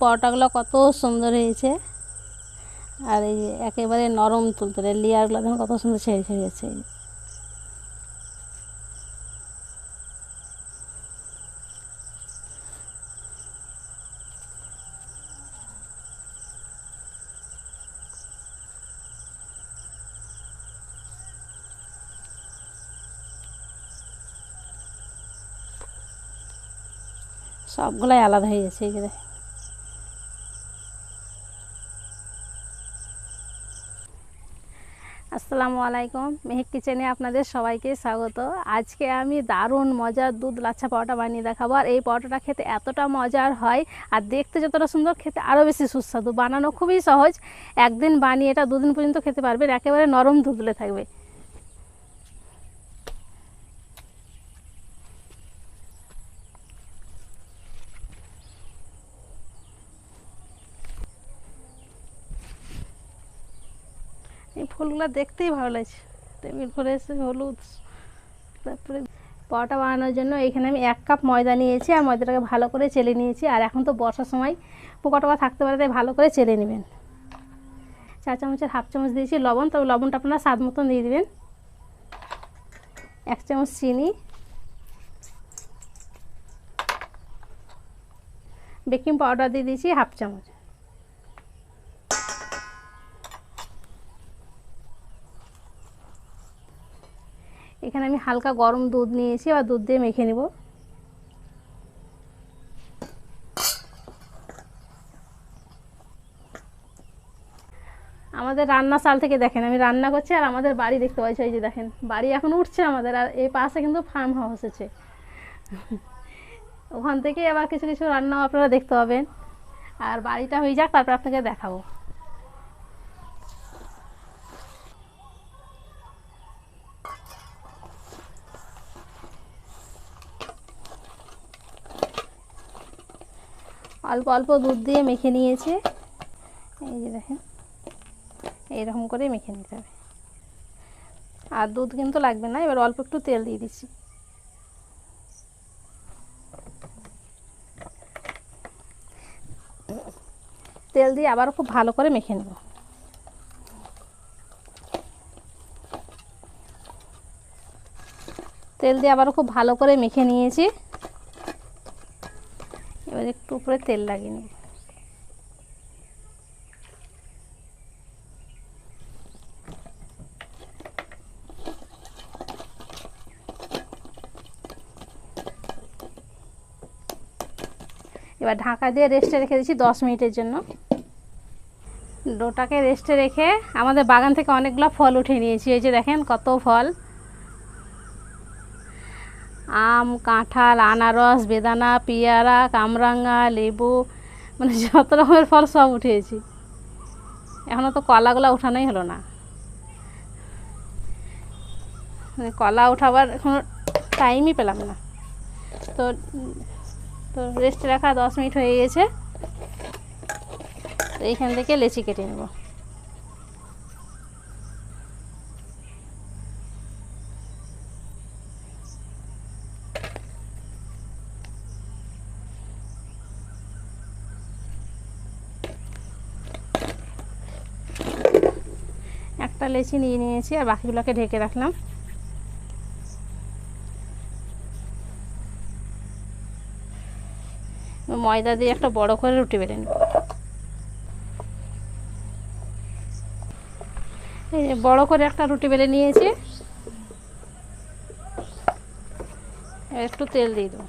পরোটাগুলো কত সুন্দর হয়েছে। আর এই যে একেবারে নরম তুলতুলে, লেয়ারগুলো দেখুন কত সুন্দর ছেড়ে ছেড়ে যাচ্ছে। সবগুলাই আলাদা হয়ে গেছে। এই যে আসসালামু আলাইকুম, মেহেক কিচেনে আপনাদের সবাইকে স্বাগত। আজকে আমি দারুণ মজার দুধ লাচ্ছা পরোটা বানিয়ে দেখাবো। আর এই পরোটাটা খেতে এতটা মজার হয় আর দেখতে যতটা সুন্দর, খেতে আরও বেশি সুস্বাদু। বানানো খুবই সহজ, একদিন বানিয়ে এটা দুদিন পর্যন্ত খেতে পারবেন, একেবারে নরম দুধলে থাকবে। এই ফুলগুলো দেখতেই ভালো লাগছে, টেবিল করে এসে হলুদ। তারপরে পরোটা বানানোর জন্য এখানে আমি 1 কাপ ময়দা নিয়েছি আর ময়দাটাকে ভালো করে চেলে নিয়েছি। আর এখন তো বর্ষার সময় পোকা টোকা থাকতে পারে, তাই ভালো করে চেলে নেবেন। 4 চামচের হাফ চামচ দিয়েছি লবণ, তবে লবণটা আপনারা স্বাদ মতন দিয়ে দেবেন। 1 চামচ চিনি, বেকিং পাউডার দিয়ে দিয়েছি হাফ চামচ। এখানে আমি হালকা গরম দুধ নিয়েছি, আর দুধ দিয়ে মেখে নেব। আমাদের রান্না চাল থেকে দেখেন আমি রান্না করছি, আর আমাদের বাড়ি দেখতে পাচ্ছি। এই যে দেখেন, বাড়ি এখন উঠছে আমাদের। আর এই পাশে কিন্তু ফার্ম হাউস আছে, ওখান থেকে আবার কিছু কিছু রান্নাও আপনারা দেখতে পাবেন। আর বাড়িটা হয়ে যাক, তারপর আপনাকে দেখাবো। অল্প অল্প দুধ দিয়ে মেখে নিয়েছি। এই যে দেখেন, এইরকম করে মেখে নিতে হবে। আর দুধ কিন্তু লাগবে না। এবার অল্প একটু তেল দিয়ে দিচ্ছি। তেল দিয়ে আবার খুব ভালো করে মেখে নেব। তেল দিয়ে আবার খুব ভালো করে মেখে নিয়েছি। এবার একটু উপরে তেল লাগিয়ে নেব। এবার ঢাকা দিয়ে রেস্টে রেখে দিচ্ছি 10 মিনিটের জন্য। ডোটাকে রেস্টে রেখে আমাদের বাগান থেকে অনেকগুলো ফল উঠিয়ে নিয়েছি। এই যে দেখেন কত ফল, আম, কাঁঠাল, আনারস, বেদানা, পেয়ারা, কামরাঙা, লেবু, মানে যত রকমের ফল সব উঠিয়েছি। এখনও তো কলাগুলো উঠানোই হলো না, মানে কলা উঠাবার এখনো টাইমই পেলাম না। তো তো রেস্টে রাখা 10 মিনিট হয়ে গেছে। তো এইখান থেকে লেচি কেটে নেব। একটা লেচি নিয়ে নিয়েছি, আর বাকিগুলোকে ঢেকে রাখলাম। ময়দা দিয়ে একটা বড় করে রুটি বেলে নেব। এই যে বড় করে একটা রুটি বেলে নিয়েছি। একটু তেল দিয়ে দেবো।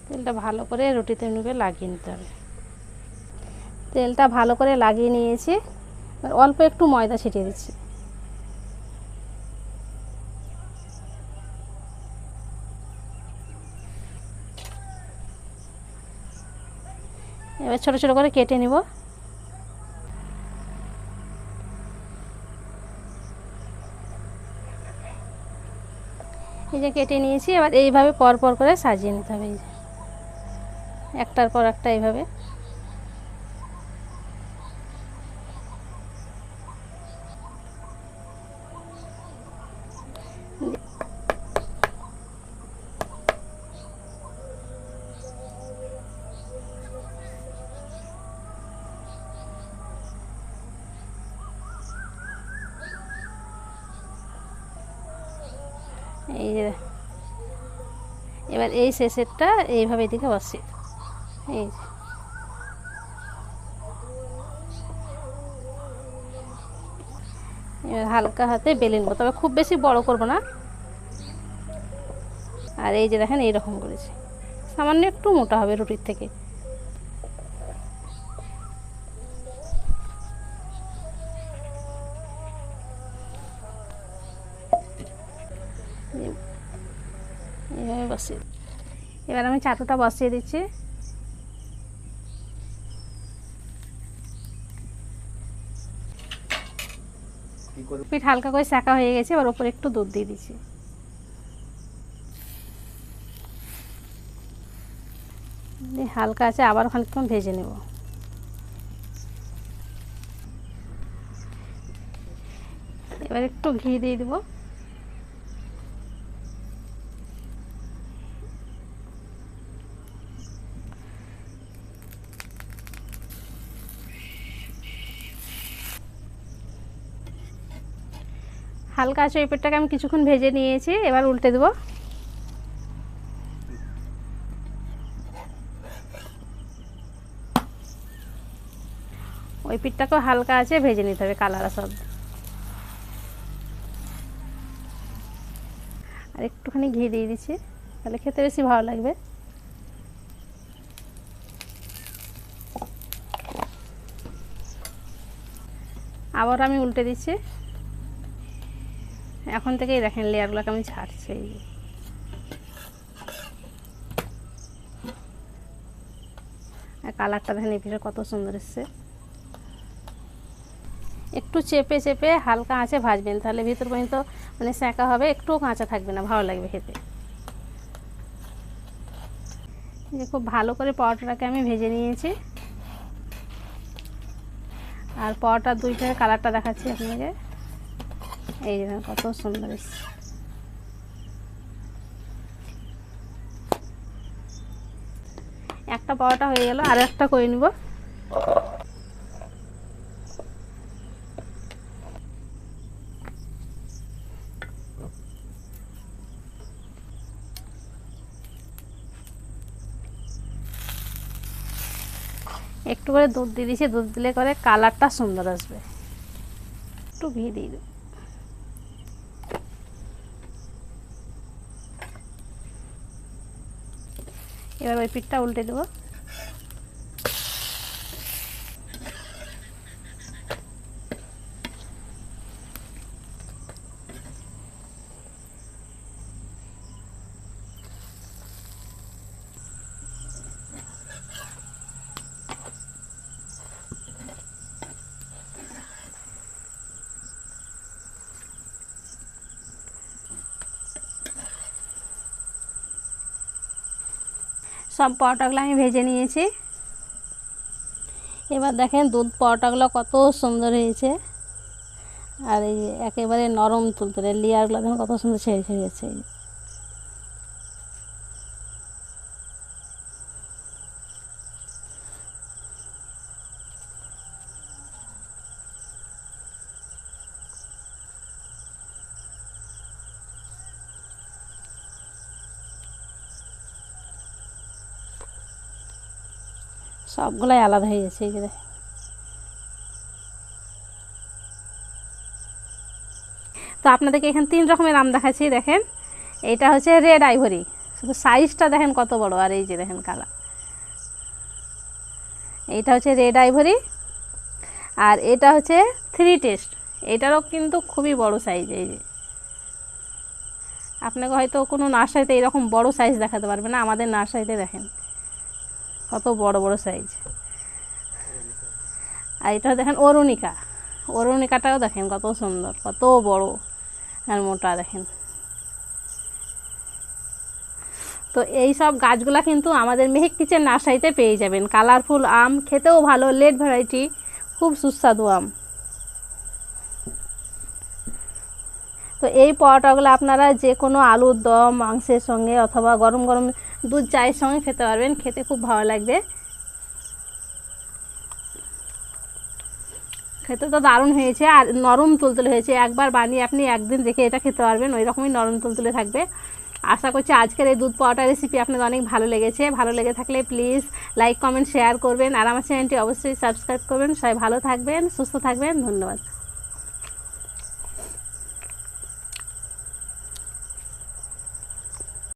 তেলটা ভালো করে রুটিতে নুকে লাগিয়ে নিতে হবে। তেলটা ভালো করে লাগিয়ে নিয়েছি, অল্প একটু ময়দা ছিটিয়ে দিচ্ছি। এবার ছোট ছোট করে কেটে নিব। এই যে কেটে নিয়েছি। এবার এইভাবে পর পর করে সাজিয়ে নিতে হবে। এই যে একটার পর একটা এইভাবে। এই যে এবার এই শেষেরটা এইভাবে এদিকে বসিয়ে এই যে এবার হালকা হাতে বেলে নেবো, তবে খুব বেশি বড় করব না। আর এই যে দেখেন এইরকম করেছি, সামান্য একটু মোটা হবে রুটির থেকে। এইভাবে বসিয়ে, এবার আমি চাটুটা বসিয়ে দিচ্ছি। পিঠ হালকা করে সেঁকা হয়ে গেছে, এবার উপরে একটু দুধ দিয়ে দিচ্ছি। হালকা আছে, আবার খানিকক্ষণ ভেজে নেব। এবার একটু ঘি দিয়ে দেবো। হালকা আছে, ওই পিঠটাকে আমি কিছুক্ষণ ভেজে নিয়েছি, এবার উল্টে দেবো। ওই পিঠটাকেও হালকা আছে ভেজে নিতে হবে, কালার সব। আর একটুখানি ঘি দিয়ে দিচ্ছি, তাহলে খেতে বেশি ভালো লাগবে। আবার আমি উল্টে দিচ্ছি। এখন থেকেই দেখেন লেয়ারগুলোকে আমি ছাড়ছি। আর কালারটা দেখেন এই পিঠে কত সুন্দর এসছে। একটু চেপে চেপে হালকা আঁচে ভাজবেন, তাহলে ভিতর পর্যন্ত মানে সেঁকা হবে, একটুও কাঁচা থাকবে না, ভালো লাগবে খেতে। যে খুব ভালো করে পরোটাটাকে আমি ভেজে নিয়েছি। আর পরোটার দুই ধারে কালারটা দেখাচ্ছি আপনাকে, এই যে কত সুন্দর এসছে। একটা পরোটা হয়ে গেল, আর একটা করে নিব। একটু করে দুধ দিয়ে দিয়েছি, দুধ দিলে করে কালারটা সুন্দর আসবে। একটু ঘি দিয়ে দেব। এবার ওই পিঠটা উল্টে দেবো। সব পরোটাগুলো আমি ভেজে নিয়েছি। এবার দেখেন দুধ পরোটাগুলো কত সুন্দর হয়েছে, আর এই একেবারে নরম তুলতুলে, লেয়ারগুলো দেখেন কত সুন্দর ছেড়ে ছেড়ে যাচ্ছে। সবগুলাই আলাদা হয়ে গেছে। এই যে তো আপনাদেরকে এখানে 3 রকমের আম দেখাচ্ছি। দেখেন এটা হচ্ছে রেড আইভরি, শুধু সাইজটা দেখেন কত বড়, আর এই যে দেখেন কালার। এইটা হচ্ছে রেড আইভরি, আর এটা হচ্ছে 3 টেস্ট, এটারও কিন্তু খুবই বড় সাইজ। এই যে আপনাকে হয়তো কোনো নার্সারিতে এরকম বড় সাইজ দেখাতে পারবে না, আমাদের নার্সারিতে দেখেন কত বড় বড় সাইজ। আর এটা দেখেন অরুণিকা, অরুণিকাটাও দেখেন কত সুন্দর, কত বড় আর মোটা দেখেন। তো এই সব গাছগুলা কিন্তু আমাদের মেহেক কিচেন নার্সারিতে পেয়ে যাবেন। কালারফুল আম, খেতেও ভালো, লেট ভ্যারাইটি, খুব সুস্বাদু আম। তো এই পরোটাগুলো আপনারা যে কোনো আলুর দম, মাংসের সঙ্গে অথবা গরম গরম দুধ চায়ের সঙ্গে খেতে পারবেন, খেতে খুব ভালো লাগবে। খেতে তো দারুণ হয়েছে আর নরম তুলতুলে হয়েছে। একবার বানিয়ে আপনি একদিন রেখে এটা খেতে পারবেন, ওই রকমই নরম তুলতুলে থাকবে। আশা করছি আজকের এই দুধ পরোটা রেসিপি আপনাদের অনেক ভালো লেগেছে। ভালো লেগে থাকলে প্লিজ লাইক কমেন্ট শেয়ার করবেন আর আমার চ্যানেলটি অবশ্যই সাবস্ক্রাইব করবেন। সবাই ভালো থাকবেন, সুস্থ থাকবেন, ধন্যবাদ।